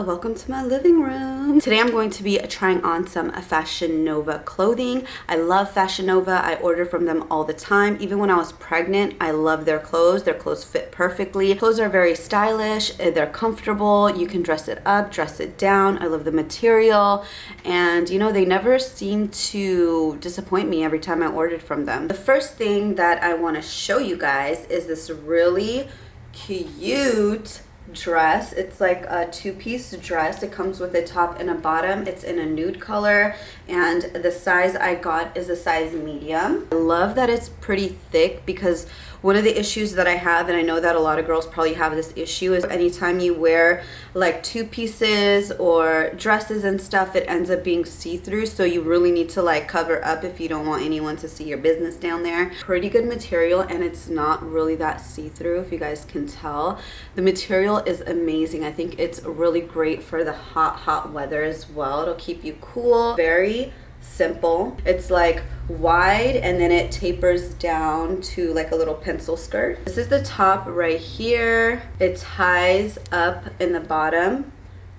welcome to my living room. Today I'm going to be trying on some Fashion Nova clothing. I love Fashion Nova. I order from them all the time. Even when I was pregnant, I love their clothes. Their clothes fit perfectly. Clothes are very stylish. They're comfortable. You can dress it up, dress it down. I love the material. And you know, they never seem to disappoint me every time I ordered from them. The first thing that I want to show you guys is this really cute dress. It's like a two-piece dress. It comes with a top and a bottom. It's in a nude color, and the size I got is a size medium. I love that it's pretty thick, because one of the issues that I have, and I know that a lot of girls probably have this issue, is anytime you wear like two pieces or dresses and stuff, it ends up being see-through. So you really need to like cover up if you don't want anyone to see your business down there. Pretty good material, and it's not really that see-through, if you guys can tell. The material is amazing. I think it's really great for the hot weather as well. It'll keep you cool. Very simple. It's like wide, and then it tapers down to like a little pencil skirt. This is the top right here. It ties up in the bottom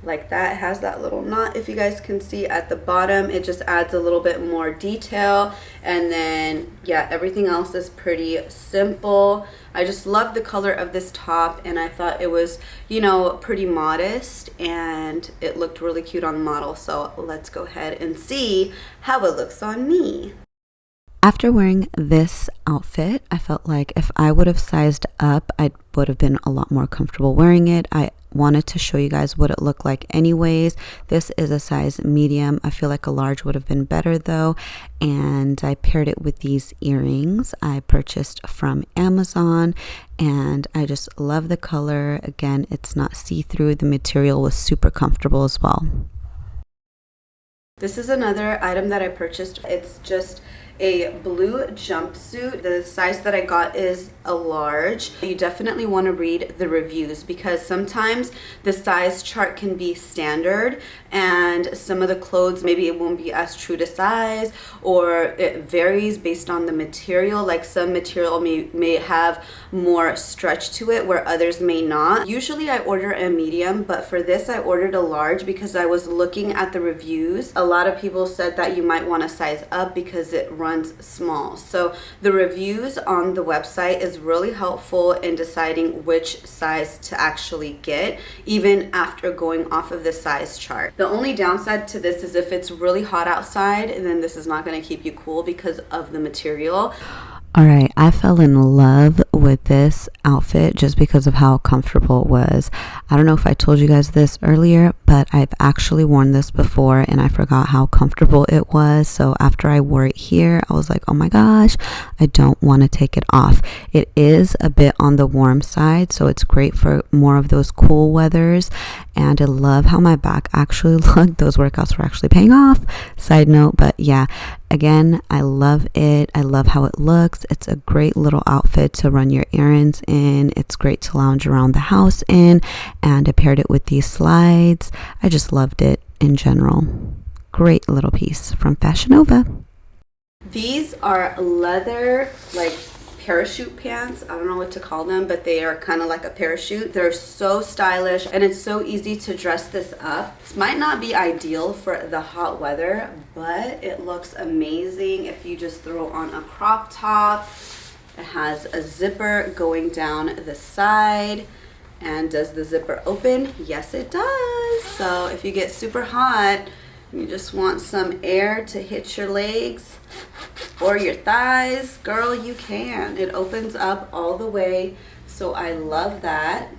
like that. It has that little knot, if you guys can see at the bottom. It just adds a little bit more detail, and then yeah, everything else is pretty simple. I just love the color of this top, and I thought it was, you know, pretty modest, and it looked really cute on the model. So let's go ahead and see how it looks on me. After wearing this outfit, I felt like if I would have sized up, I would have been a lot more comfortable wearing it. I wanted to show you guys what it looked like anyways. This is a size medium. I feel like a large would have been better though. And I paired it with these earrings I purchased from Amazon, and I just love the color. Again, it's not see-through. The material was super comfortable as well. This is another item that I purchased. It's just a blue jumpsuit. The size that I got is a large. You definitely want to read the reviews, because sometimes the size chart can be standard, and some of the clothes, maybe it won't be as true to size, or it varies based on the material. Like some material may have more stretch to it where others may not. Usually I order a medium, but for this I ordered a large because I was looking at the reviews. A lot of people said that you might want to size up because it runs small. So the reviews on the website is really helpful in deciding which size to actually get, even after going off of the size chart. The only downside to this is if it's really hot outside, and then this is not going to keep you cool because of the material. All right, I fell in love with this outfit just because of how comfortable it was. I don't know if I told you guys this earlier, but I've actually worn this before and I forgot how comfortable it was. So after I wore it here, I was like, oh my gosh, I don't want to take it off. It is a bit on the warm side, so it's great for more of those cool weathers. And I love how my back actually looked. Those workouts were actually paying off. Side note, but yeah. Again, I love it. I love how it looks. It's a great little outfit to run your errands in. It's great to lounge around the house in. And I paired it with these slides. I just loved it in general. Great little piece from Fashion Nova. These are leather, like parachute pants. I don't know what to call them, but they are kind of like a parachute. They're so stylish, and it's so easy to dress this up. This might not be ideal for the hot weather, but it looks amazing if you just throw on a crop top. It has a zipper going down the side. And does the zipper open? Yes, it does. So if you get super hot, you just want some air to hit your legs or your thighs, girl, you can. It opens up all the way, so I love that.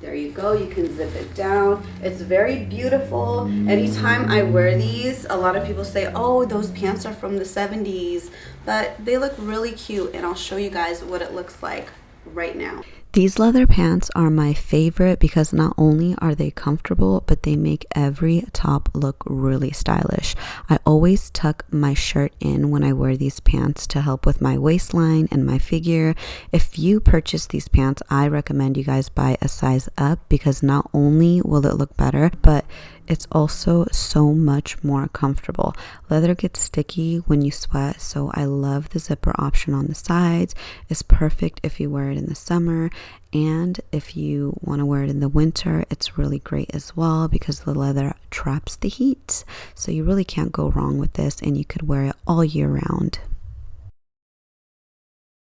There you go, you can zip it down. It's very beautiful. Anytime I wear these, a lot of people say, oh, those pants are from the 70s, but they look really cute, and I'll show you guys what it looks like right now. These leather pants are my favorite because not only are they comfortable, but they make every top look really stylish. I always tuck my shirt in when I wear these pants to help with my waistline and my figure. If you purchase these pants, I recommend you guys buy a size up, because not only will it look better, but it's also so much more comfortable. Leather gets sticky when you sweat, so I love the zipper option on the sides. It's perfect if you wear it in the summer. And if you want to wear it in the winter, it's really great as well because the leather traps the heat. So you really can't go wrong with this, and you could wear it all year round.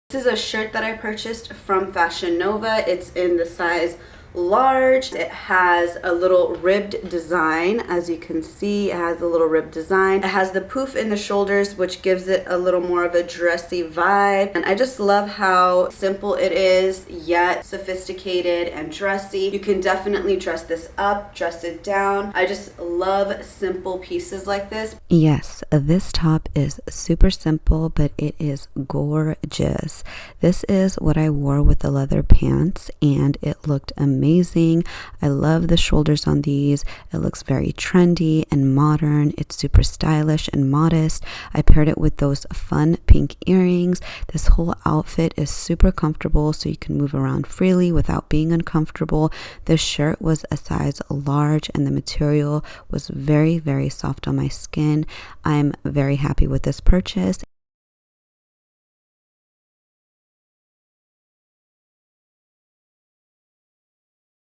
This is a shirt that I purchased from Fashion Nova. It's in the size large. It has a little ribbed design. As you can see, it has a little ribbed design. It has the poof in the shoulders, which gives it a little more of a dressy vibe. And I just love how simple it is, yet sophisticated and dressy. You can definitely dress this up, dress it down. I just love simple pieces like this. Yes, this top is super simple, but it is gorgeous. This is what I wore with the leather pants, and it looked amazing. I love the shoulders on these. It looks very trendy and modern. It's super stylish and modest. I paired it with those fun pink earrings. This whole outfit is super comfortable, so you can move around freely without being uncomfortable. This shirt was a size large, and the material was very, very soft on my skin. I'm very happy with this purchase.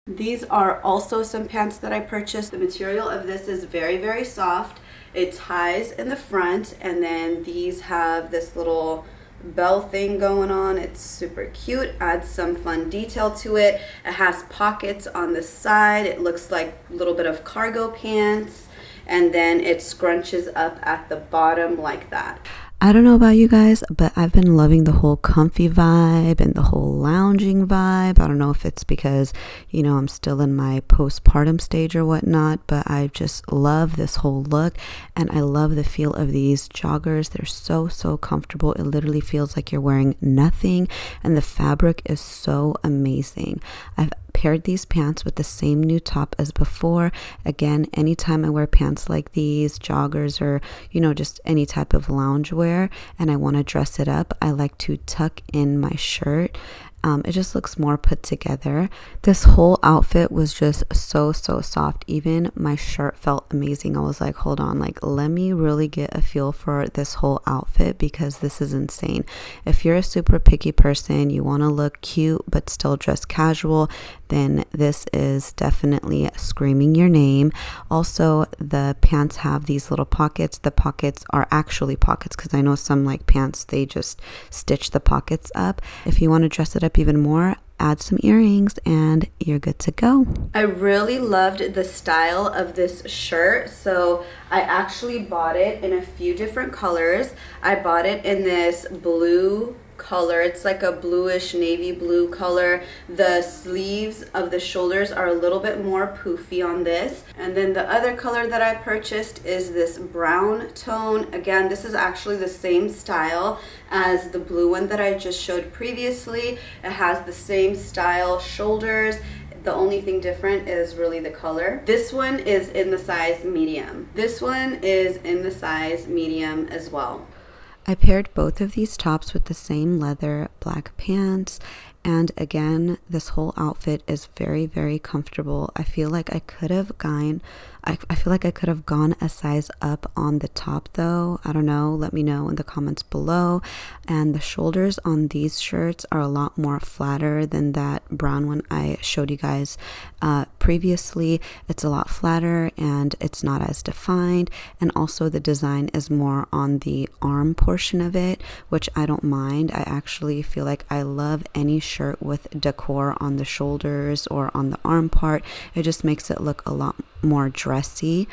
These are also some pants that I purchased. The material of this is very, very soft. It ties in the front, and then these have this little bell thing going on. It's super cute, adds some fun detail to it. It has pockets on the side. It looks like a little bit of cargo pants, and then it scrunches up at the bottom like that. I don't know about you guys, but I've been loving the whole comfy vibe and the whole lounging vibe. I don't know if it's because, you know, I'm still in my postpartum stage or whatnot, but I just love this whole look, and I love the feel of these joggers. They're so, so comfortable. It literally feels like you're wearing nothing, and the fabric is so amazing. I've paired these pants with the same Nude top as before. Again, anytime I wear pants like these, joggers, or, you know, just any type of loungewear, and I want to dress it up, I like to tuck in my shirt. It just looks more put together. This whole outfit was just so, so soft. Even my shirt felt amazing. I was like, hold on, like, let me really get a feel for this whole outfit, because this is insane. If you're a super picky person, you want to look cute but still dress casual, then this is definitely screaming your name. Also, the pants have these little pockets. The pockets are actually pockets, because I know some like pants, they just stitch the pockets up. If you want to dress it up even more, add some earrings and you're good to go. I really loved the style of this shirt, so I actually bought it in a few different colors. I bought it in this blue color. It's like a bluish navy blue color. The sleeves of the shoulders are a little bit more poofy on this. And then the other color that I purchased is this brown tone. Again, this is actually the same style as the blue one that I just showed previously. It has the same style shoulders. The only thing different is really the color. This one is in the size medium. This one is in the size medium as well. I paired both of these tops with the same leather black pants, and again, this whole outfit is very, very comfortable. I feel like I could have gone a size up on the top though. I don't know, let me know in the comments below. And the shoulders on these shirts are a lot more flatter than that brown one I showed you guys previously. It's a lot flatter and it's not as defined, and also the design is more on the arm portion of it, which I don't mind. I actually feel like I love any shirt with decor on the shoulders or on the arm part. It just makes it look a lot more dressy.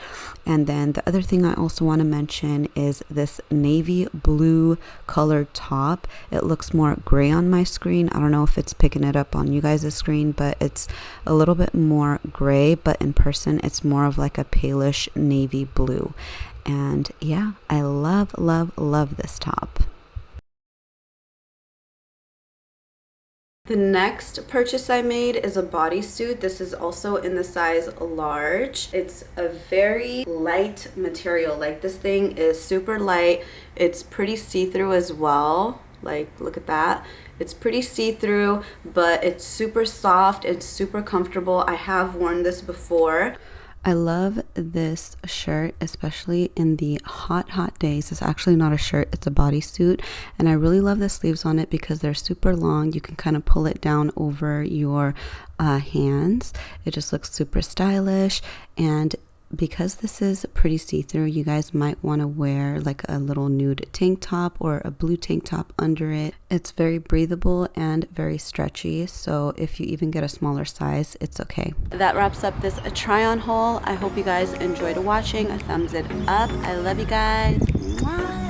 And then the other thing I also want to mention is this navy blue colored top. It looks more gray on my screen. I don't know if it's picking it up on you guys' screen, but it's a little bit more gray, but in person it's more of like a palish navy blue. And yeah, I love, love, love this top. The next purchase I made is a bodysuit. This is also in the size large. It's a very light material. Like, this thing is super light. It's pretty see-through as well. Like, look at that. It's pretty see-through, but it's super soft. It's super comfortable. I have worn this before. I love this shirt, especially in the hot days. It's actually not a shirt, it's a bodysuit. And I really love the sleeves on it because they're super long. You can kind of pull it down over your hands. It just looks super stylish. And because this is pretty see-through, you guys might want to wear like a little nude tank top or a blue tank top under it. It's very breathable and very stretchy, so if you even get a smaller size, it's okay. That wraps up this try-on haul. I hope you guys enjoyed watching. A thumbs it up. I love you guys. Mwah.